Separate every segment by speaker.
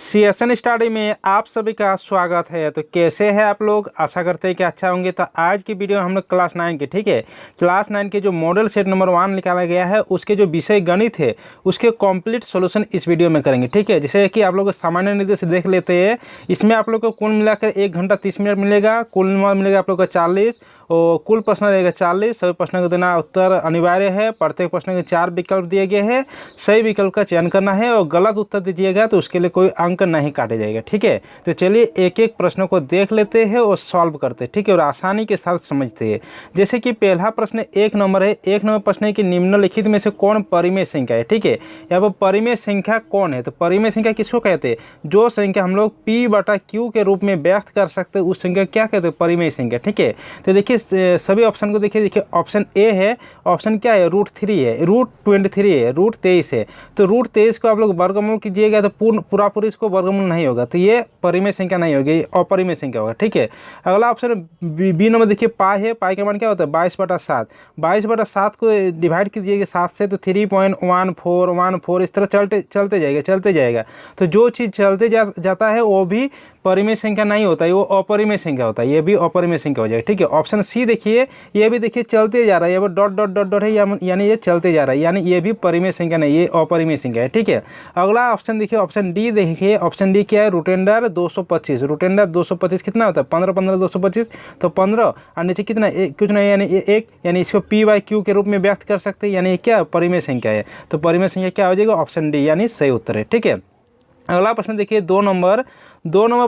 Speaker 1: CSN study में आप सभी का स्वागत है। तो कैसे हैं आप लोग? आशा करते हैं कि अच्छा होंगे। तो आज की वीडियो हम लोग क्लास 9 के, ठीक है, क्लास 9 के जो मॉडल सेट नंबर 1 निकाला गया है उसके जो विषय गणित है उसके कंप्लीट सॉल्यूशन इस वीडियो में करेंगे, ठीक है। जैसे कि आप लोग सामान्य निर्देश देख लेते हैं, इसमें आप लोग को कुल मिलाकर 1 घंटा 30 मिनट मिलेगा, कुल मिलेगा आप लोग को 40 और कुल प्रश्न रहेगा 40। सभी प्रश्नों को देना उत्तर अनिवार्य है। प्रत्येक प्रश्न के 4 विकल्प दिए गए हैं, सही विकल्प का चयन करना है और गलत उत्तर दीजिएगा तो उसके लिए कोई अंक नहीं काटे जाएगा, ठीक है। तो चलिए एक एक प्रश्नों को देख लेते हैं और सॉल्व करते हैं, ठीक है, और आसानी के साथ समझते हैं। जैसे कि पहला प्रश्न 1 नंबर है। 1 नंबर प्रश्न है कि निम्नलिखित में से कौन परिमेय संख्या है, ठीक है। यहाँ पर परिमेय संख्या कौन है? तो परिमेय संख्या किसको कहते हैं? जो संख्या हम लोग P/Q के रूप में व्यक्त कर सकते हैं उस संख्या क्या कहते हैं? परिमेय संख्या, ठीक है। तो देखिए सभी ऑप्शन को देखिए ऑप्शन ए है, ऑप्शन क्या है? √3 है, √23 है, √23 है। तो √23 को आप लोग वर्गमूल कीजिएगा तो पूरा इसको वर्गमूल नहीं होगा, तो ये परिमेय संख्या नहीं होगी, अपरिमेय संख्या होगा, ठीक है। अगला ऑप्शन बी नंबर देखिए पाई है। पाई का मान क्या होता है? 22/7। 22/7 को डिवाइड कीजिएगा 7 से तो 3.1414 इस तरह चलते जाएगा। तो जो चीज़ चलते जाता है वो भी परिमेय संख्या नहीं होता है, वो अपरिमेय संख्या होता है, ये भी अपरिमेय संख्या हो जाएगा, ठीक है। ऑप्शन सी देखिए, ये भी देखिए चलते जा रहा है, ये डॉट है, यानी ये चलते जा रहा है, यानी ये भी परिमेय संख्या नहीं, ये अपरिमेय संख्या है, ठीक है। अगला ऑप्शन देखिए, ऑप्शन डी देखिए। ऑप्शन डी क्या है? √225। √225 कितना होता है? 15 225, तो 15 और नीचे कितना? कुछ नहीं, यानी 1, यानी इसको P/Q के रूप में व्यक्त कर सकते हैं, यानी क्या परिमेय संख्या है। तो परिमेय संख्या क्या हो जाएगा? ऑप्शन डी यानी सही उत्तर है, ठीक है। अगला प्रश्न देखिए 2 नंबर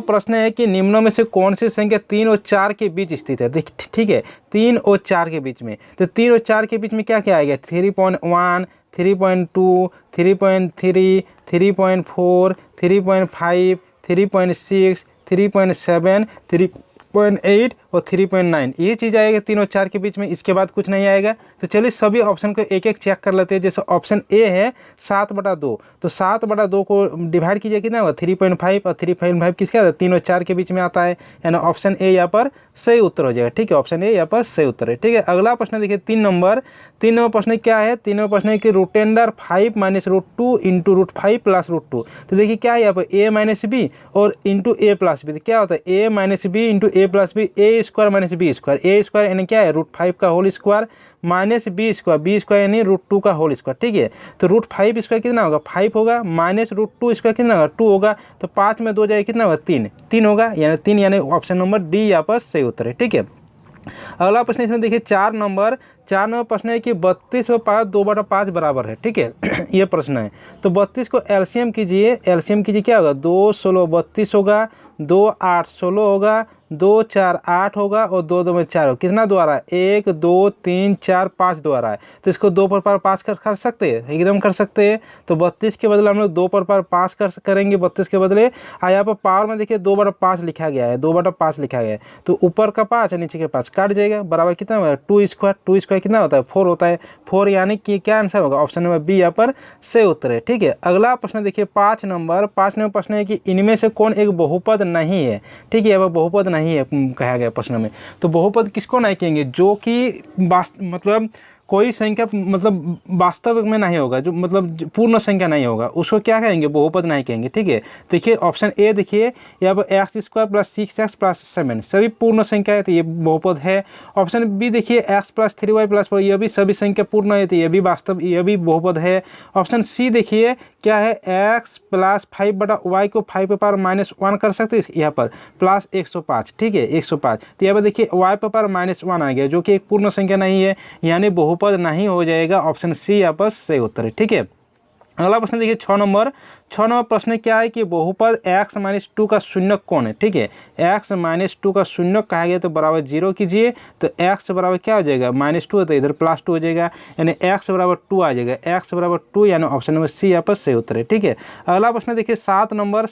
Speaker 1: प्रश्न है कि निम्नों में से कौन सी संख्या 3 और 4 के बीच स्थित है, ठीक है, 3 और 4 के बीच में। तो 3 और 4 के बीच में क्या क्या आएगा? 3.1, 3.2, 3.3, 3.4, 3.5, 3.6, 3.7, 3.8 और 3.9, ये चीज़ आएगा 3 और 4 के बीच में। इसके बाद कुछ नहीं आएगा। तो चलिए सभी ऑप्शन को एक एक चेक कर लेते हैं। जैसे ऑप्शन ए है 7/2, तो 7/2 को डिवाइड कीजिए कितना होगा? 3.5 और 3.5 किसका आता है? 3 और 4 के बीच में आता है, यानी ऑप्शन ए यहाँ पर सही उत्तर हो जाएगा, ठीक है। ऑप्शन ए यहाँ पर सही उत्तर है, ठीक है। अगला प्रश्न देखिए 3 नंबर प्रश्न क्या है? 3 नंबर प्रश्न है कि √5 - √2 × √5 + √2। तो देखिए क्या है यहाँ पर? a - b और इंटू a + b। तो क्या होता है? a - b × a + b, a² - b²। a² यानी क्या है? √5 का होल स्क्वायर माइनस b² यानी √2 का होल स्क्वायर, ठीक है। तो √5² कितना होगा? 5 होगा, माइनस √2² कितना होगा? 2 होगा। तो 5 में 2 जाए कितना होगा? 3 होगा, यानी 3, यानी ऑप्शन नंबर डी यहाँ पर सही उत्तर है, ठीक है। अगला प्रश्न इसमें देखिए 4 नंबर प्रश्न है कि 32 और 5 2/5 बराबर है, ठीक है। ये प्रश्न है। तो 32 को एलसीएम कीजिए, क्या होगा? 2 16 32 होगा, 2 8 16 होगा, 2 4 8 होगा और 2 2 में 4 होगा। कितना द्वारा? 1 2 3 4 5 द्वारा है। तो इसको 2 पर 5 कर सकते हैं, एकदम कर सकते हैं। तो 32 के बदले हम लोग 2 पर 5 करेंगे 32 के बदले। और यहाँ पर पावर में देखिए 2/5 लिखा गया है, 2/5 लिखा गया है। तो ऊपर का 5 और नीचे के 5 काट जाएगा, बराबर कितना होगा? 2² कितना होता है? 4 होता है। 4 यानी कि क्या आंसर होगा? ऑप्शन नंबर बी यहाँ पर सही उत्तर है, ठीक है। अगला प्रश्न देखिए 5 नंबर प्रश्न है कि इनमें से कौन एक बहुपद नहीं है, ठीक है। यहाँ पर बहुपद नहीं है कहा गया प्रश्न में। तो बहुपद किसको नहीं कहेंगे? जो कि मतलब कोई संख्या मतलब वास्तव में नहीं होगा, जो मतलब पूर्ण संख्या नहीं होगा, उसको क्या कहेंगे? बहुपद नहीं कहेंगे, ठीक है। देखिए ऑप्शन ए देखिए, यहाँ पर x² + 6x + 7 सभी पूर्ण संख्या है, तो ये बहुपद है। ऑप्शन बी देखिए x + 3y + 4, यह भी सभी संख्या पूर्ण है, तो ये भी बहुपद है। ऑप्शन सी देखिए क्या है? x + 5/y को 5 पर -1 कर सकते हैं यहाँ पर, प्लस 105, ठीक है, 105। तो यहाँ पर देखिए y पर -1 आ गया, जो कि एक पूर्ण संख्या नहीं है, यानी बहुपद नहीं हो जाएगा। ऑप्शन सी यहाँ पर सही उत्तर है, ठीक है। अगला प्रश्न देखिए 6 नंबर प्रश्न क्या है कि बहुपद x - 2 का शून्यक कौन है, ठीक है। x - 2 का शून्यक कहा गया तो बराबर 0 कीजिए। तो x बराबर क्या हो जाएगा? -2 है तो इधर +2 हो जाएगा, यानी x बराबर 2 आ जाएगा। x बराबर 2 यानी ऑप्शन नंबर सी यहाँ पर सही उत्तर है, ठीक है। अगला प्रश्न देखिए 7 नंबर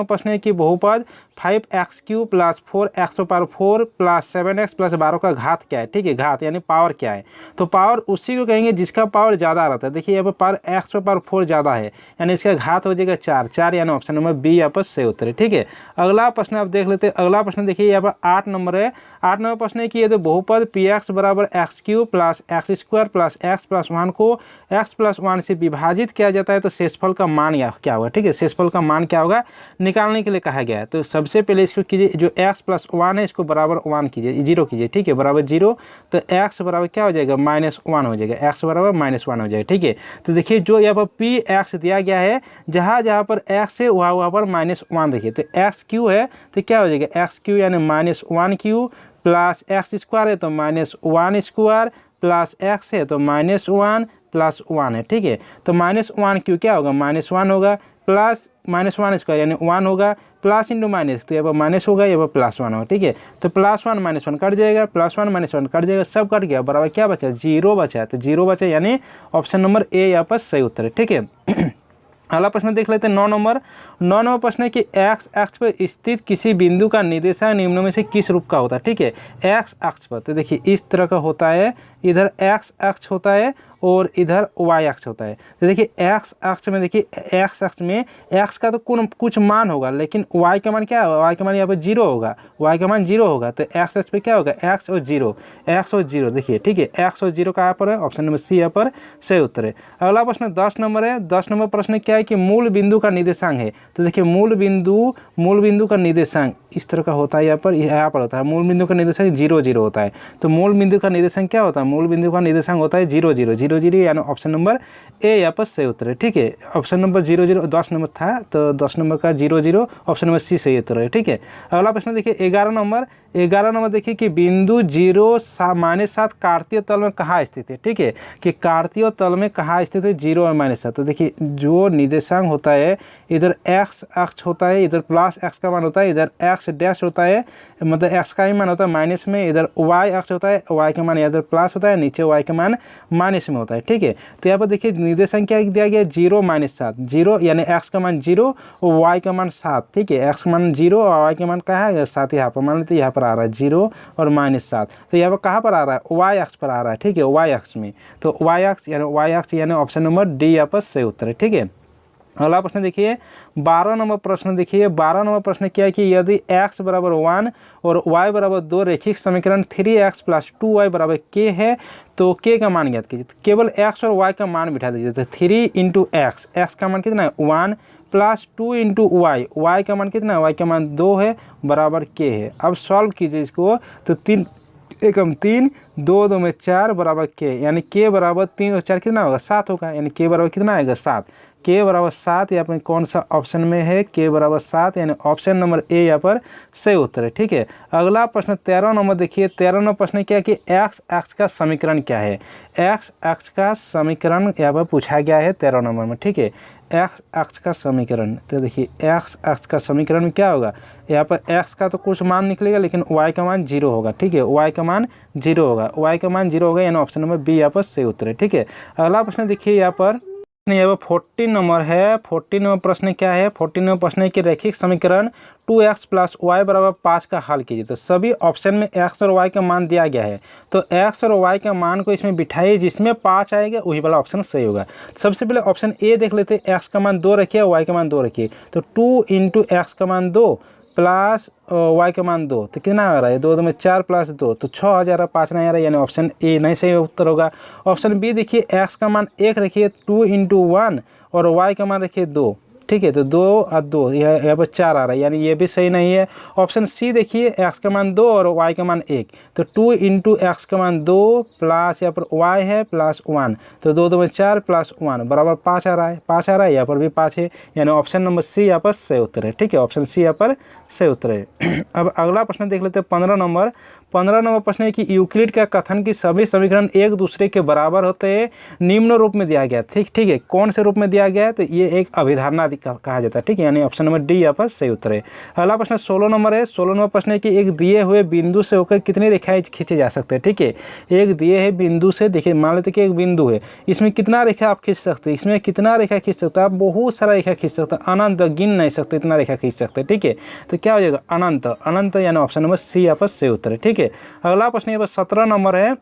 Speaker 1: प्रश्न है कि बहुपद 5x³ + 4x⁴ + 7x + 12 का घात क्या है, ठीक है। घात यानी पावर क्या है? तो पावर उसी को कहेंगे जिसका पावर ज़्यादा रहता है। देखिए यहाँ पर पावर x⁴ ज़्यादा है, यानी इसका घात हो जाएगा जाएगा 4, 4 यानी ऑप्शन नंबर बी यहाँ पर सही उत्तर है। ठीक है, अगला प्रश्न आप देख लेते हैं। अगला प्रश्न देखिए यहाँ पर 8 नंबर है। 8 नंबर प्रश्न है कि यदि बहुपद पी एक्स बराबर x cube plus x square plus x plus 1 को एक्स प्लस 1 से विभाजित किया जाता है तो शेषफल का मान क्या होगा। ठीक है, शेषफल का मान क्या होगा निकालने के लिए कहा गया है। तो सबसे पहले इसको कीजिए, जो एक्स प्लस 1 है इसको बराबर 1 कीजिए, 0 कीजिए। ठीक है, बराबर 0, तो एक्स बराबर क्या हो जाएगा -1 हो जाएगा, एक्स बराबर -1 हो जाएगा। ठीक है, तो देखिए जो यहाँ पर पी एक्स दिया गया है, जहाँ जहाँ पर एक्स है वहाँ पर -1 रखिए। तो एक्स क्यू है तो क्या हो जाएगा, एक्स क्यू यानी -1 क्यू प्लस एक्स स्क्वायर है तो -1 स्क्वायर प्लस एक्स है तो -1 प्लस 1 है। ठीक है, तो -1 क्यू क्या होगा, -1 होगा, प्लस -1 स्क्वायर यानी 1 होगा, प्लस इंटू माइनस, तो यहाँ पर माइनस होगा, यहाँ पर +1 होगा। ठीक है, तो +1 -1 कट जाएगा, +1 -1 कट जाएगा, सब कट गया, बराबर क्या बचा, 0 बचा। तो 0 बचा यानी ऑप्शन नंबर ए यहाँ पर सही उत्तर है। ठीक है, अगला प्रश्न देख लेते हैं 9 नंबर। 9 नंबर प्रश्न है कि एक्स अक्ष पर स्थित किसी बिंदु का निर्देशांक निम्नों में से किस रूप का होता है। ठीक है, एक्स अक्ष पर, तो देखिए इस तरह का होता है, इधर एक्स अक्ष होता है और इधर वाई अक्ष होता है। तो देखिए एक्स अक्ष में, देखिए एक्स अक्ष में एक्स का तो कुछ मान होगा, लेकिन वाई का मान क्या होगा, वाई का मान यहाँ पर 0 होगा, वाई का मान 0 होगा। तो एक्स अक्ष पे क्या होगा, एक्स और 0 देखिए। ठीक है, एक्स और 0 कहाँ पर है, ऑप्शन नंबर सी यहाँ पर सही उत्तर है। अगला प्रश्न 10 नंबर है। 10 नंबर प्रश्न क्या है कि मूल बिंदु का निर्देशांक है। तो देखिए मूल बिंदु का निर्देशांक इस तरह का होता है, यहाँ पर होता है, मूल बिंदु का निर्देशांक 0 0 होता है। तो मूल बिंदु का निर्देशांक क्या होता है, मूल बिंदु का निर्देशांक होता है 0 0 0 0 यानी ऑप्शन नंबर ए यहाँ पर सही उत्तर है। ठीक है, ऑप्शन नंबर 0 0 10 नंबर था, तो 10 नंबर का 0 0 ऑप्शन नंबर सी सही उत्तर है। ठीक है, अगला प्रश्न देखिए 11 नंबर। 11 नंबर देखिए कि बिंदु 0 -7 कार्तीय तल में कहाँ स्थित है। ठीक है, कि कार्तीय तल में कहाँ स्थित है, 0 और -7। तो देखिए जो निर्देशांक होता है, इधर एक्स अक्ष होता है, इधर प्लस एक्स का मान होता है, इधर एक्स डैश होता है, मतलब एक्स का ही मान होता है माइनस में, इधर वाई अक्ष होता है, वाई का मान इधर प्लस होता है, नीचे वाई का मान माइनस में होता है। ठीक है, तो यहाँ पर देखिए निर्देशांक क्या दिया गया, 0 -7, 0 यानी एक्स का मान 0 और वाई का मान 7। ठीक है, एक्स का मान 0 और वाई का मान कहाँ है, 7 यहाँ पर मान लेते हैं, यहाँ पर आ रहा है 0 और -7। तो यहाँ पर कहाँ पर आ रहा है, वाई अक्ष पर आ रहा है। ठीक है, वाई अक्ष में, तो वाई अक्ष यानी ऑप्शन नंबर डी यहाँ पर सही उत्तर है। ठीक है, अगला प्रश्न देखिए 12 नंबर प्रश्न। देखिए 12 नंबर प्रश्न क्या है कि यदि x बराबर 1 और y बराबर 2 रैखिक समीकरण 3x + 2y बराबर k है तो k का मान ज्ञात कीजिए। तो केवल x और y का मान बिठा दीजिए। तो 3 × x, x का मान कितना है 1 प्लस 2 × y, y का मान कितना है, y का मान 2 है, बराबर k है। अब सॉल्व कीजिए इसको, तो 3 एकम 3, 2 2 में 4 बराबर k, यानी k बराबर 3 और 4 कितना होगा, 7 होगा, यानी k बराबर कितना आएगा 7। k बराबर 7 यहाँ पर कौन सा ऑप्शन में है, k बराबर 7 यानी ऑप्शन नंबर ए यहाँ पर सही उत्तर है। ठीक है, अगला प्रश्न 13 नंबर देखिए। 13 नंबर प्रश्न क्या है कि एक्स अक्ष का समीकरण क्या है। एक्स अक्ष का समीकरण यहाँ पर पूछा गया है 13 नंबर में। ठीक है, एक्स अक्ष का समीकरण, तो देखिए एक्स अक्ष का समीकरण में क्या होगा, यहाँ पर एक्स का तो कुछ मान निकलेगा, लेकिन वाई का मान 0 होगा। ठीक है, वाई का मान 0 होगा, वाई का मान 0 होगा, यानी ऑप्शन नंबर बी यहाँ पर सही उत्तर है। ठीक है, अगला प्रश्न देखिए यहाँ पर 14 नंबर है। 14 नंबर प्रश्न क्या है, 14 नंबर प्रश्न है कि रैखिक समीकरण 2x + y बराबर 5 का हल कीजिए। तो सभी ऑप्शन में x और y का मान दिया गया है, तो x और y का मान को इसमें बिठाइए, जिसमें 5 आएगा वही वाला ऑप्शन सही होगा। सबसे पहले ऑप्शन ए देख लेते हैं, x का मान 2 रखिए, y का मान 2 रखिए। तो 2 × x का मान 2 प्लस y का मान 2, तो कितना आ रहा है, 2 2 में 4 प्लस 2, तो 6 आ जा रहा है, 5 नहीं आ रहा है, यानी ऑप्शन ए नहीं सही उत्तर होगा। ऑप्शन बी देखिए, x का मान 1 रखिए, 2 × 1 और y का मान रखिए 2। ठीक है, तो 2 और 2 यहाँ पर 4 आ रहा है, यानी ये भी सही नहीं है। ऑप्शन सी देखिए, x का मान 2 और y का मान 1, तो 2 × x का मान 2 प्लस यहाँ पर y है प्लस 1, तो 2 2 में 4 प्लस 1 बराबर 5 आ रहा है, 5 आ रहा है, यहाँ पर भी 5 है, यानी ऑप्शन नंबर सी यहाँ पर सही उत्तर है। ठीक है, ऑप्शन सी यहाँ पर सही उत्तर है। अब अगला प्रश्न देख लेते हैं 15 नंबर। 15 नंबर प्रश्न है कि यूक्लिड का कथन कि सभी समीकरण एक दूसरे के बराबर होते हैं निम्न रूप में दिया गया। ठीक है, कौन से रूप में दिया गया है, तो ये एक अभिधारणा कहा जाता है। ठीक है, यानी ऑप्शन नंबर डी यहाँ पर सही उत्तर है। अगला प्रश्न 16 नंबर है। 16 नंबर प्रश्न है कि एक दिए हुए बिंदु से होकर कितनी रेखाएं खींचे जा सकते हैं। ठीक है, एक दिए है बिंदु से, देखिए मान लेते कि एक बिंदु है, इसमें कितना रेखा आप खींच सकते हैं, इसमें कितना रेखा खींच सकते हैं आप, बहुत सारा रेखा खींच सकते हैं, अनंत, गिन नहीं सकते इतना रेखा खींच सकते हैं। ठीक है, तो क्या हो जाएगा, अनंत, अनंत यानी ऑप्शन नंबर सी यहाँ पर सही उत्तर है। ठीक है, अगला प्रश्न यहाँ पर 17 नंबर है।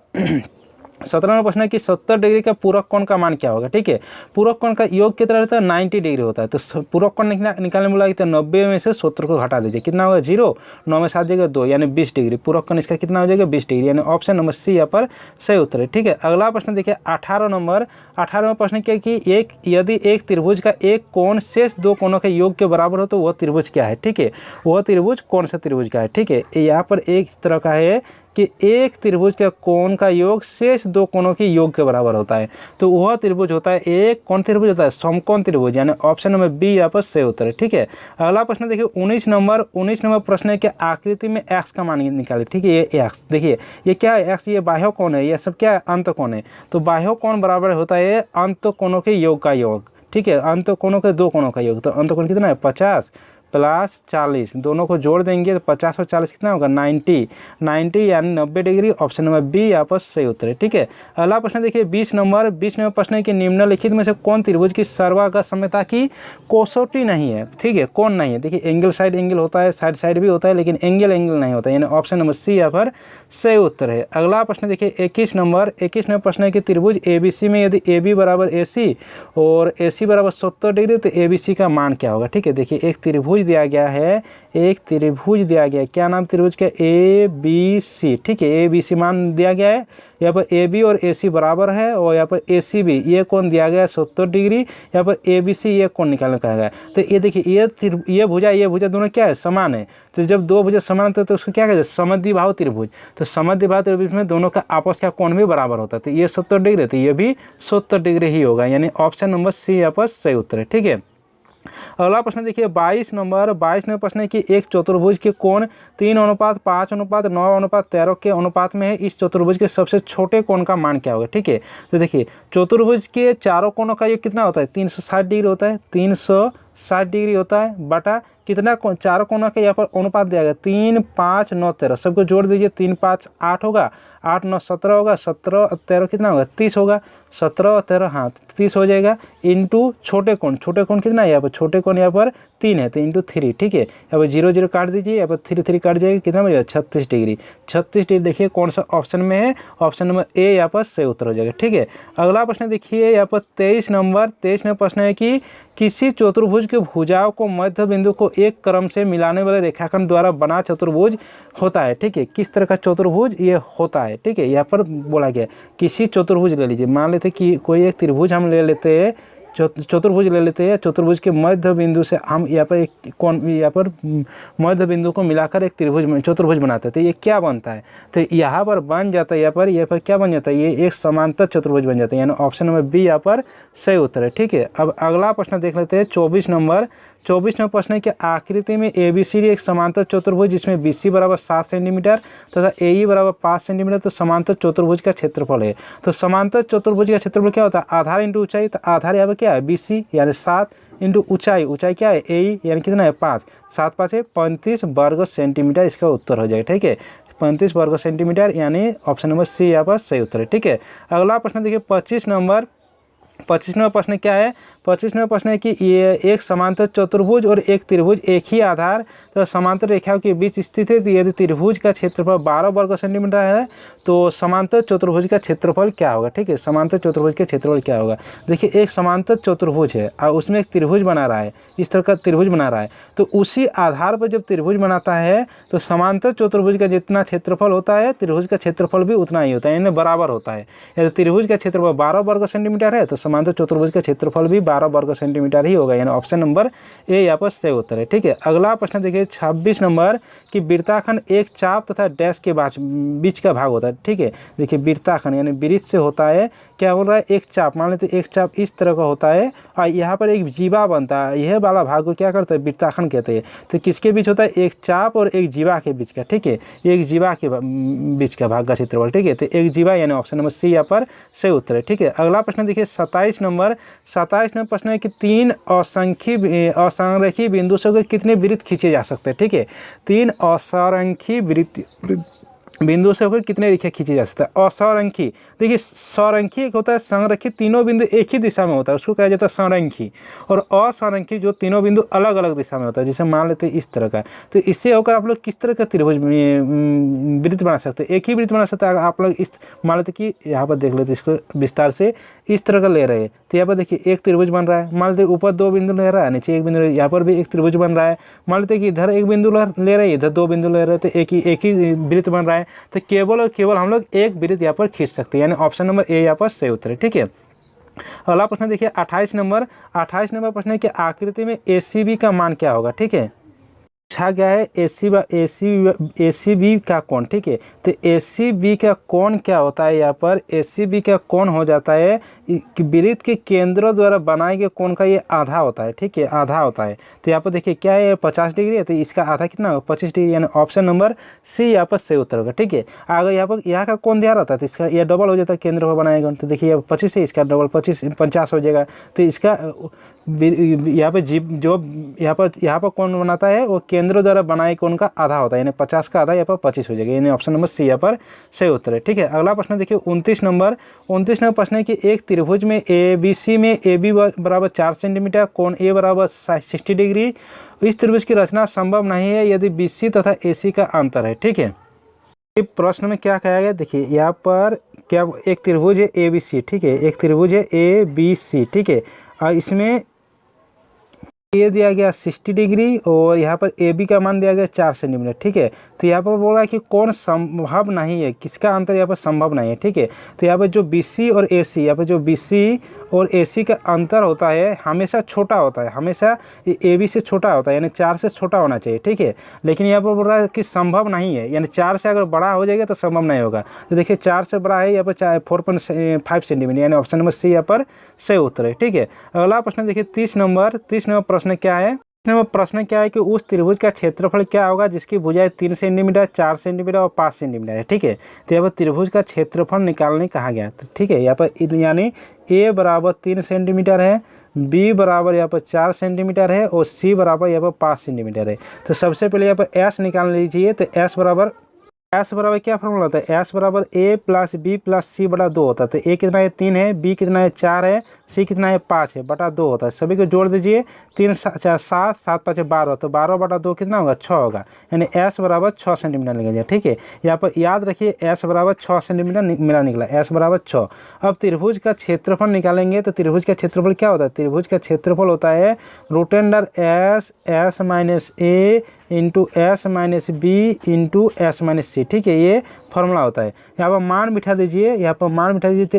Speaker 1: 17वां प्रश्न है कि 70 डिग्री का पूरक कोण का मान क्या होगा। ठीक है, पूरक कोण का योग कितना रहता है 90 डिग्री होता है। तो पूरक कोण निकालने बोला कि 90 में से 70 को घटा दीजिए, कितना होगा 0, 9 में 7 जगह 2 यानी 20 डिग्री। पूरक कोण इसका कितना हो जाएगा 20 डिग्री, यानी ऑप्शन नंबर सी यहाँ पर सही उत्तर है। ठीक है, अगला प्रश्न देखिए 18वां प्रश्न क्या कि यदि एक त्रिभुज का एक कोण शेष दो कोणों के योग के बराबर हो तो वह त्रिभुज क्या है। ठीक है, वह त्रिभुज कौन सा त्रिभुज का है। ठीक है, यहाँ पर एक तरह का है कि एक त्रिभुज के कोण का योग शेष दो कोणों के योग के बराबर होता है, तो वह त्रिभुज होता है एक कौन त्रिभुज होता है समकोण त्रिभुज, यानी ऑप्शन नंबर बी यहाँ पर सही उत्तर है। ठीक है, अगला प्रश्न देखिए 19 नंबर प्रश्न है कि आकृति में एक्स का मान निकाले। ठीक है, ये एक्स देखिए ये क्या है, एक्स ये बाह्य कोण है, ये सब क्या है अंत कोण है। तो बाह्य कोण बराबर होता है अंत कोणों के योग का योग। ठीक है, अंत कोणों के दो कोणों का योग, तो अंत कोण कितना है 50 प्लस 40, दोनों को जोड़ देंगे तो 50 और 40 कितना होगा 90 यानी 90 डिग्री। ऑप्शन नंबर बी यहाँ पर सही उत्तर है। ठीक है, अगला प्रश्न देखिए 20 नंबर प्रश्न है कि निम्नलिखित में से कौन त्रिभुज की सर्वागमता की कसौटी नहीं है। ठीक है, कौन नहीं है, देखिए एंगल साइड एंगल होता है, साइड भी होता है, लेकिन एंगल नहीं होता है, यानी ऑप्शन नंबर सी यहाँ पर सही उत्तर है। अगला प्रश्न देखिए 21 नंबर प्रश्न है कि त्रिभुज ABC में यदि AB बराबर AC और AC बराबर 70 डिग्री तो ABC का मान क्या होगा। ठीक है, देखिए एक त्रिभुज दिया गया है, क्या नाम त्रिभुज का ABC। ठीक है, ABC मान दिया गया है, यहाँ पर AB और AC बराबर है, और यहाँ पर ACB ये कोण दिया गया है 70 डिग्री, यहाँ पर ABC ये कोण निकालने का है। तो ये देखिए ये भुजा दोनों क्या है समान है, तो जब दो भुजा समान होते हैं तो उसको क्या कहते हैं समद्विबाहु त्रिभुज। तो समद्विबाहु त्रिभुज में दोनों का आपस का कोण भी बराबर होता है, तो ये 70 डिग्री तो ये भी 70 डिग्री ही होगा, यानी ऑप्शन नंबर सी यहाँ पर सही उत्तर है। ठीक है, अगला प्रश्न देखिए 22 नंबर प्रश्न है कि एक चतुर्भुज के कोण 3:5:9:13 के अनुपात में है, इस चतुर्भुज के सबसे छोटे कोण का मान क्या होगा। ठीक है, तो देखिए चतुर्भुज के चारों कोणों का योग कितना होता है 360 डिग्री होता है, 360 डिग्री होता है बटा कितना चारों कोणों का यहाँ पर अनुपात दिया गया 3, 5, 9, 13, सबको जोड़ दीजिए 3, 5, 8 होगा, 8, 9, 17 होगा, 17 और 13 कितना होगा 30 होगा, 17 और 13 हाँ 30 हो जाएगा, इंटू छोटे कोण कितना है यहाँ पर छोटे कोण यहाँ पर 3 है तो इंटू 3। ठीक है, यहाँ पर 0 0 काट दीजिए, यहाँ पर 3 काट जाएगा, कितना हो जाएगा 36 डिग्री। 36 डिग्री देखिए कौन सा ऑप्शन में है, ऑप्शन नंबर ए यहाँ पर सही उत्तर हो जाएगा। ठीक है, अगला प्रश्न देखिए यहाँ पर 23 नंबर प्रश्न है कि किसी चतुर्भुज के भुजाओं को मध्य बिंदु को एक क्रम से मिलाने वाले रेखाखंड द्वारा बना चतुर्भुज होता है। ठीक है, किस तरह का चतुर्भुज ये होता है। ठीक है, यहाँ पर बोला गया किसी चतुर्भुज ले लीजिए, मान लेते कि कोई एक त्रिभुज हम ले लेते हैं, चतुर्भुज ले लेते हैं, चतुर्भुज के मध्य बिंदु से हम यहाँ पर एक कोण यहाँ पर मध्य बिंदु को मिलाकर एक चतुर्भुज बनाते हैं, तो ये क्या बनता है, तो यहाँ पर बन जाता है यहाँ पर क्या बन जाता है, ये एक समांतर चतुर्भुज बन जाता है, यानी ऑप्शन नंबर बी यहाँ पर सही उत्तर है। ठीक है, अब अगला प्रश्न देख लेते हैं 24 नंबर प्रश्न है कि आकृति में ABCD एक समांतर चतुर्भुज जिसमें BC बराबर 7 सेंटीमीटर तथा AE बराबर 5 सेंटीमीटर तो समांतर चतुर्भुज का क्षेत्रफल है। तो समांतर चतुर्भुज का क्षेत्रफल क्या होता है आधार इंटू ऊंचाई, तो आधार यहाँ पर क्या है BC यानी 7 इंटू ऊंचाई क्या है AE यानी कितना है 5, 7 5 है 35 वर्ग सेंटीमीटर, इसका उत्तर हो जाएगा। ठीक है, 35 वर्ग सेंटीमीटर, यानी ऑप्शन नंबर सी यहाँ पर सही उत्तर है। ठीक है, अगला प्रश्न देखिए 25 नंबर प्रश्न क्या है, 25वां प्रश्न है कि ये एक समांतर चतुर्भुज और एक त्रिभुज एक ही आधार तो समांतर रेखाओं के बीच स्थित है, तो यदि त्रिभुज का क्षेत्रफल 12 वर्ग सेंटीमीटर है तो समांतर चतुर्भुज का क्षेत्रफल क्या होगा। ठीक है, समांतर चतुर्भुज का क्षेत्रफल क्या होगा, देखिए एक समांतर चतुर्भुज है और उसमें एक त्रिभुज बना रहा है, इस तरह का त्रिभुज बना रहा है, तो उसी आधार पर जब त्रिभुज बनाता है तो समांतर चतुर्भुज का जितना क्षेत्रफल होता है त्रिभुज का क्षेत्रफल भी उतना ही होता है, यानी बराबर होता है। यदि त्रिभुज का क्षेत्रफल 12 वर्ग सेंटीमीटर है तो समांतर चतुर्भुज का क्षेत्रफल भी 12 वर्ग सेंटीमीटर ही होगा, यानी ऑप्शन नंबर ए यहाँ पर सही उत्तर है। ठीक है, अगला प्रश्न देखिए 26 नंबर कि वृत्ताखंड एक चाप तथा डैश के बीच का भाग होता है। ठीक है, देखिए वृत्ताखंड यानी वृत्त से होता है, क्या बोल रहा है एक चाप, मान लेते एक चाप इस तरह का होता है और यहाँ पर एक जीवा बनता है, यह वाला भाग को क्या करता है वृत्ताखंड कहते हैं। तो किसके बीच होता है एक चाप और एक जीवा के बीच का। ठीक है, एक जीवा के बीच का भाग का क्षेत्रफल। ठीक है, तो एक जीवा यानी ऑप्शन नंबर सी यहाँ पर सही उत्तर है। ठीक है, अगला प्रश्न देखिए 27 नंबर प्रश्न है कि 3 असंरेखी बिंदु से कितने वृत्त खींचे जा सकते हैं। ठीक है, 3 असंरेखी बिंदु से होकर कितने रेखा खींची जा सकता है। असंरेखी, देखिए संरेखी एक होता है, संरेखी तीनों बिंदु एक ही दिशा में होता है, उसको कहा जाता है संरेखी। और असंरेखी जो तीनों बिंदु अलग अलग दिशा में होता है, जैसे मान लेते हैं इस तरह का, तो इससे होकर आप लोग किस तरह का त्रिभुज वृत्त बना सकते हैं, एक ही वृत्त बना सकते हैं। आप लोग इस मान लेते कि यहाँ पर देख लेते इसको विस्तार से, इस तरह का ले रहे हैं, तो यहाँ पर देखिए एक त्रिभुज बन रहा है। मान लेते ऊपर 2 बिंदु ले रहा है, नीचे 1 बिंदु, यहाँ पर भी एक त्रिभुज बन रहा है। मान लेते कि इधर 1 बिंदु ले रहे हैं, इधर 2 बिंदु ले रहे हैं, तो एक ही वृत्त बन रहा है। तो केवल और केवल हम लोग एक वृत्त यहाँ पर खींच सकते हैं, यानी ऑप्शन नंबर ए यहाँ पर सही उत्तर है। ठीक है, अगला प्रश्न देखिए 28 नंबर प्रश्न है कि आकृति में ACB का मान क्या होगा। ठीक है, पूछा गया है ACB का कोण। ठीक है, तो ACB का कोण क्या होता है, यहाँ पर ACB का कोण हो जाता है वृत्त के केंद्रों द्वारा बनाए गए कोण का ये आधा होता है। ठीक है, आधा होता है। तो यहाँ पर देखिए क्या है, 50 डिग्री है, तो इसका आधा कितना होगा, 25 डिग्री, यानी ऑप्शन नंबर सी यहाँ पर सही उत्तर होगा। ठीक है, अगर यहाँ का कोण दिया रहता है तो इसका ये डबल हो जाता है, केंद्र पर बनाएगा, तो देखिए 25 है, इसका डबल 50 हो जाएगा। तो इसका यहाँ पे जो यहाँ पर कौन बनाता है, वो केंद्र द्वारा बनाए कोण का आधा होता है, यानी 50 का आधा यहाँ पर 25 हो जाएगा, यानी ऑप्शन नंबर सी यहाँ पर सही उत्तर है। ठीक है, अगला प्रश्न देखिए 29 नंबर प्रश्न है कि एक त्रिभुज में ABC में AB बराबर 4 सेंटीमीटर, कोण A बराबर 60 डिग्री, इस त्रिभुज की रचना संभव नहीं है यदि BC तथा AC का अंतर है। ठीक है, प्रश्न में क्या कहा गया, देखिए यहाँ पर क्या एक त्रिभुज है ABC। ठीक है, एक त्रिभुज है ABC। ठीक है, और इसमें ए दिया गया 60 डिग्री और यहाँ पर AB का मान दिया गया 4 सेंटीमीटर। ठीक है, तो यहाँ पर बोल रहा है कि कोण संभव नहीं है, किसका अंतर यहाँ पर संभव नहीं है। ठीक है, तो यहाँ पर जो BC और AC, यहाँ पर जो BC और AC का अंतर होता है हमेशा छोटा होता है, हमेशा AB से छोटा होता है, यानी 4 से छोटा होना चाहिए। ठीक है, लेकिन यहाँ पर बोल रहा है कि संभव नहीं है, यानी 4 से अगर बड़ा हो जाएगा तो संभव नहीं होगा। तो देखिए 4 से बड़ा है यहाँ पर 4.5 सेंटीमीटर, यानी ऑप्शन नंबर सी यहाँ पर सही उत्तर है। ठीक है, अगला प्रश्न देखिए 30 नंबर प्रश्न क्या है, प्रश्न क्या है कि उस त्रिभुज का क्षेत्रफल क्या होगा जिसकी भुजाएं 3 सेंटीमीटर, 4 सेंटीमीटर और 5 सेंटीमीटर है। ठीक है, तो यहाँ पर त्रिभुज का क्षेत्रफल निकालने कहा गया। तो ठीक है, यहाँ पर यानी A बराबर 3 सेंटीमीटर है, B बराबर यहाँ पर 4 सेंटीमीटर है और C बराबर यहाँ पर 5 सेंटीमीटर है। तो सबसे पहले यहाँ पर S निकाल लीजिए। तो S बराबर क्या फॉर्मूला होता है, S बराबर A plus B plus C बटा 2 होता है। तो A कितना है 3 है, B कितना है 4 है, C कितना है 5 है, बटा 2 होता है। सभी को जोड़ दीजिए, 3 4 7 7 5 12, तो 12 बटा 2 कितना होगा 6 होगा, यानी S बराबर 6 सेंटीमीटर निकल जाए। ठीक है, यहाँ पर याद रखिए S बराबर 6 सेंटीमीटर मेरा निकला, S बराबर 6। अब त्रिभुज का क्षेत्रफल निकालेंगे, तो त्रिभुज का क्षेत्रफल क्या होता है, त्रिभुज का क्षेत्रफल होता है root under S minus A into S minus B into S minus C। ठीक है, ये फॉर्मूला होता है। यहाँ पर मान बिठा दीजिए, यहाँ पर मान बिठा दीजिए, तो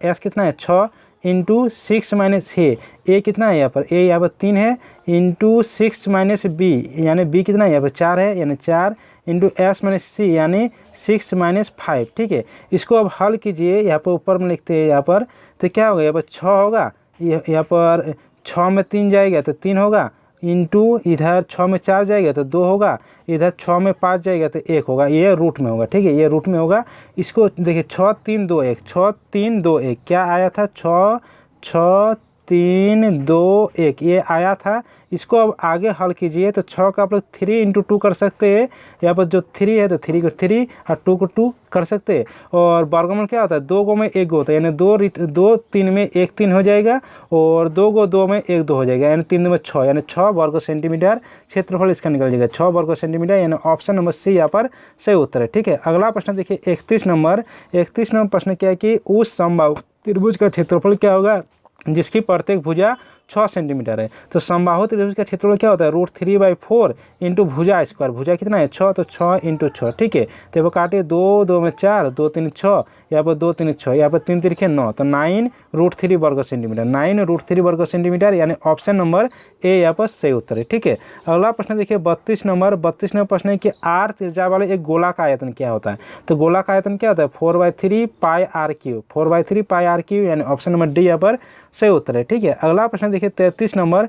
Speaker 1: S कितना है 6 इंटू 6 माइनस A कितना है, यहाँ पर A यहाँ पर 3 है, इंटू 6 माइनस B, यानी B कितना है यहाँ पर 4 है, यानी 4 इंटू S माइनस C यानी 6 माइनस 5। ठीक है, इसको अब हल कीजिए, यहाँ पर ऊपर में लिखते हैं यहाँ पर, तो क्या होगा यहाँ पर 6 होगा, यहाँ पर 6 में 3 जाएगा तो 3 होगा, इंटू इधर 6 में 4 जाएगा तो 2 होगा, इधर 6 में 5 जाएगा तो 1 होगा, ये रूट में होगा। ठीक है, ये रूट में होगा। इसको देखिए 6 3 2 1, 6 3 2 1 क्या आया था, 6 6 3 2 1 ये आया था। इसको अब आगे हल कीजिए, तो 6 का आप लोग 3 इंटू 2 कर सकते हैं, यहाँ पर जो 3 है तो 3 को 3 और 2 को 2 कर सकते हैं। और वर्गमूल क्या होता है, 2 गो में 1 गो होता है, यानी 2 3 में 1 3 हो जाएगा, और 2 गो 2 में 1 2 हो जाएगा, यानी 3 में 6, यानी 6 वर्ग सेंटीमीटर क्षेत्रफल इसका निकल जाएगा, 6 वर्ग सेंटीमीटर, यानी ऑप्शन नंबर सी यहाँ पर सही उत्तर है। ठीक है, अगला प्रश्न देखिए 31 नंबर प्रश्न क्या है कि उस समबाहु त्रिभुज का क्षेत्रफल क्या होगा जिसकी प्रत्येक भुजा 6 सेंटीमीटर है। तो समबाहु त्रिभुज का क्षेत्रफल क्या होता है, √3/4 इंटू भुजा स्क्वायर, भुजा कितना है 6, तो 6 इंटू 6। ठीक है, तो वो काटे 2 2 में 4, 2 3 6, यहाँ पर 2 3 6, यहाँ पर 3 3 9, तो 9 √3 वर्ग सेंटीमीटर, 9 √3 वर्ग सेंटीमीटर, यानी ऑप्शन नंबर ए यहाँ पर सही उत्तर है। ठीक है, अगला प्रश्न देखिए 32 नंबर प्रश्न है कि R त्रिज्या वाले एक गोला का आयतन क्या होता है। तो गोला का आयतन क्या होता है, 4/3 पाई r3, 4/3 पाई r3, यानी ऑप्शन नंबर डी यहाँ पर सही उत्तर है। ठीक है, अगला प्रश्न देखिए 33 नंबर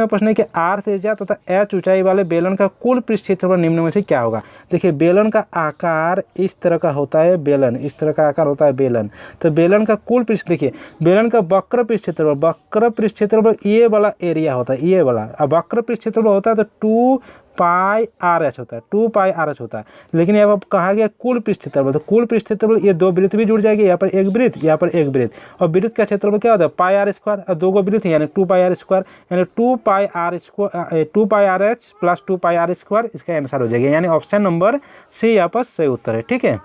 Speaker 1: प्रश्न है कि R त्रिज्या तथा H ऊंचाई वाले बेलन का कुल पृष्ठ क्षेत्रफल निम्न में से क्या होगा। देखिए बेलन का आकार इस तरह का होता है, बेलन इस तरह का आकार होता है बेलन। तो बेलन का कुल पृष्ठ देखिए, बेलन का वक्र पृष्ठ क्षेत्रफल ये वाला एरिया होता है, ये वाला। अब वक्र पृष्ठ क्षेत्रफल होता है तो 2 पाई आर एच होता है, 2 पाई आर एच होता है। लेकिन यहाँ पर कहा गया कुल पृष्ठ क्षेत्रफल, तो कुल पृष्ठ क्षेत्रफल ये दो वृत्त भी जुड़ जाएगी, यहाँ पर एक वृत्त, यहाँ पर एक वृत्त, और वृत्त का क्षेत्रफल क्या होता है पाई आर स्क्वायर, और दो वृत्त यानी 2 पाई आर स्क्वायर, यानी 2 pi R H plus 2 pi R square, इसका आंसर हो जाएगा। यानी ऑप्शन नंबर सी यहाँ पर सही उत्तर है। ठीक है,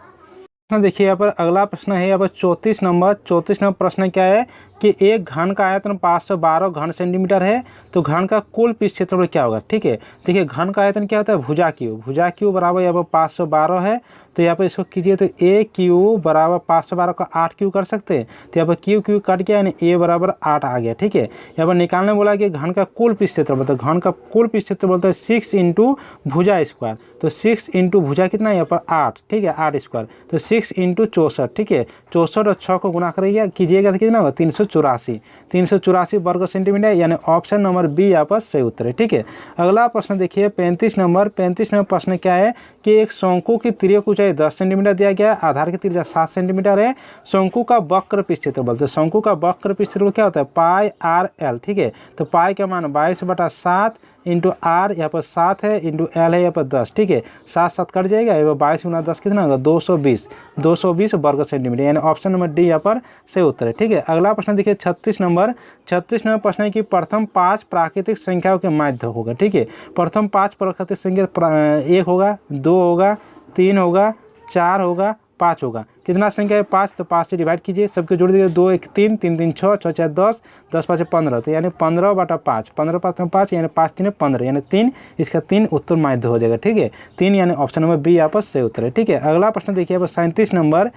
Speaker 1: देखिए यहाँ पर अगला प्रश्न है यहाँ पर 34 नंबर प्रश्न क्या है कि एक घन का आयतन 512 घन सेंटीमीटर है, तो घन का कुल पृष्ठ क्षेत्रफल क्या होगा। ठीक है, देखिए घन का आयतन क्या होता है भुजा क्यू बराबर यहाँ पर 512 है, तो यहाँ पर इसको कीजिए तो ए क्यू बराबर 512 का 8 क्यू कर सकते हैं, तो यहाँ पर क्यू कट गया यानी ए बराबर 8 आ गया। ठीक है, यहाँ पर निकालने बोला कि घन का कुल पृष्ठ क्षेत्रफल, तो घन का कुल पृष्ठ क्षेत्रफल बोलते हैं 6 इंटू भुजा स्क्वायर, तो 6 इंटू भुजा कितना है यहाँ पर 8। ठीक है, 8 स्क्वायर, तो 6 इंटू 64। ठीक है, 64 और 6 को गुना कीजिएगा तो कितना होगा 384 वर्ग सेंटीमीटर, यानी ऑप्शन नंबर बी यहाँ पर सही उत्तर है। ठीक है, अगला प्रश्न देखिए 35 नंबर प्रश्न क्या है कि एक शंकु की तिर्यक ऊंचाई 10 सेंटीमीटर दिया गया है, आधार की त्रिज्या 7 सेंटीमीटर है, शंकु का वक्र पृष्ठ क्षेत्रफल, तो शंकु का वक्र पृष्ठ क्षेत्रफल क्या होता है पाई आर एल। ठीक है, तो पाई का मान 22/7 इंटू आर यहाँ पर 7 है, इंटू एल है यहाँ पर 10। ठीक है, 7 कट जाएगा, यहाँ 22 गुना 10 कितना होगा 220 वर्ग सेंटीमीटर, यानी ऑप्शन नंबर डी यहाँ पर सही उत्तर है। ठीक है, अगला प्रश्न देखिए 36 नंबर प्रश्न है कि प्रथम 5 प्राकृतिक संख्याओं के माध्य होगा। ठीक है, प्रथम 5 प्राकृतिक संख्या 1 होगा, 2 होगा, 3 होगा, 4 होगा, 5 होगा। कितना संख्या है 5, तो 5 से डिवाइड कीजिए, सबके जोड़ दीजिए, 2 1 3 3 3 6 6 4 10 10 5 15, तो यानी 15/5 15/5 यानी 5 3 15, यानी 3, इसका 3 उत्तर माध्य हो जाएगा। ठीक है, 3 यानी ऑप्शन नंबर बी यहाँ पर सही उत्तर है। ठीक है, अगला प्रश्न देखिए यहाँ पर 37 नंबर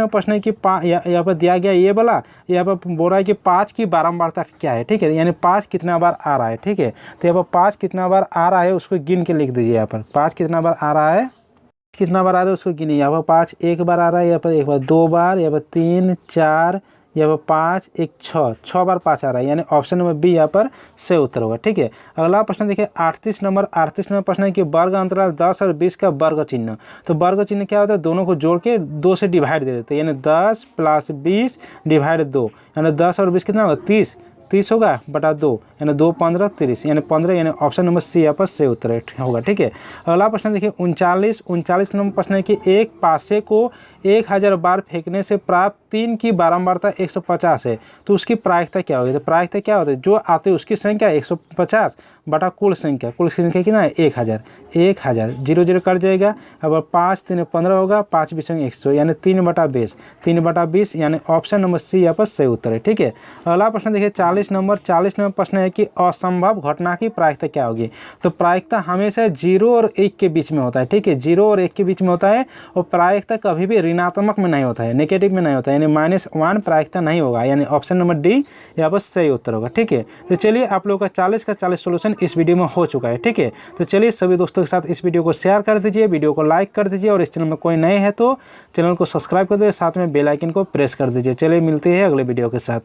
Speaker 1: प्रश्न है कि यहाँ पर दिया गया ये वाला, यहाँ पर बोल रहा है कि 5 की बारंबारता क्या है। ठीक है, यानी 5 कितना बार आ रहा है। ठीक है, तो यहाँ पर 5 कितना बार आ रहा है उसको गिन के लिख दीजिए, यहाँ पर 5 कितना बार आ रहा है, कितना बार आ रहा है उसको गिनिए। यहाँ पर 5 एक बार आ रहा है, यहाँ पर एक बार, 2 बार, यहाँ पर 3 4, यहाँ पर 5 1 6 बार 5 आ रहा है, यानी ऑप्शन नंबर बी यहाँ पर सही उत्तर होगा। ठीक है, अगला प्रश्न देखिए 38 नंबर प्रश्न है कि वर्ग अंतराल 10 और 20 का वर्ग चिन्ह, तो वर्ग चिन्ह क्या होता है दोनों को जोड़ के 2 से डिवाइड दे देते हैं, यानी 10 + 20 / 2, यानी 10 और 20 कितना होगा 30 होगा बटा 2, यानी 2 15 30, यानी 15, यानी ऑप्शन नंबर सी यहाँ पर सही उत्तर होगा। ठीक है, अगला प्रश्न देखिए 39 नंबर प्रश्न है कि एक पासे को 1000 बार फेंकने से प्राप्त 3 की बारंबारता 150 है, तो उसकी प्रायिकता क्या होगी। तो प्रायिकता क्या होता है जो आते उसकी संख्या 150 बटा कुल संख्या कितना है 1000 0 0 कट जाएगा। अब 5 3 15 होगा, 5 20 100, यानी 3/20 यानी ऑप्शन नंबर सी यहाँ पर सही उत्तर है। ठीक है, अगला प्रश्न देखिए 40 नंबर प्रश्न है कि असंभव घटना की प्रायिकता क्या होगी। तो प्रायिकता हमेशा 0 और 1 के बीच में होता है। ठीक है, 0 और 1 के बीच में होता है, और प्रायिकता कभी भी ऋणात्मक में नहीं होता है, नेगेटिव में नहीं होता है, यानी -1 प्रायिकता नहीं होगा, यानी ऑप्शन नंबर डी यहाँ पर सही उत्तर होगा। ठीक है, तो चलिए आप लोगों का 40 का 40 सोल्यूशन इस वीडियो में हो चुका है। ठीक है, तो चलिए सभी दोस्तों के साथ इस वीडियो को शेयर कर दीजिए, वीडियो को लाइक कर दीजिए, और इस चैनल में कोई नए हैं तो चैनल को सब्सक्राइब कर दीजिए, साथ में बेल आइकन को प्रेस कर दीजिए। चलिए मिलते हैं अगले वीडियो के साथ।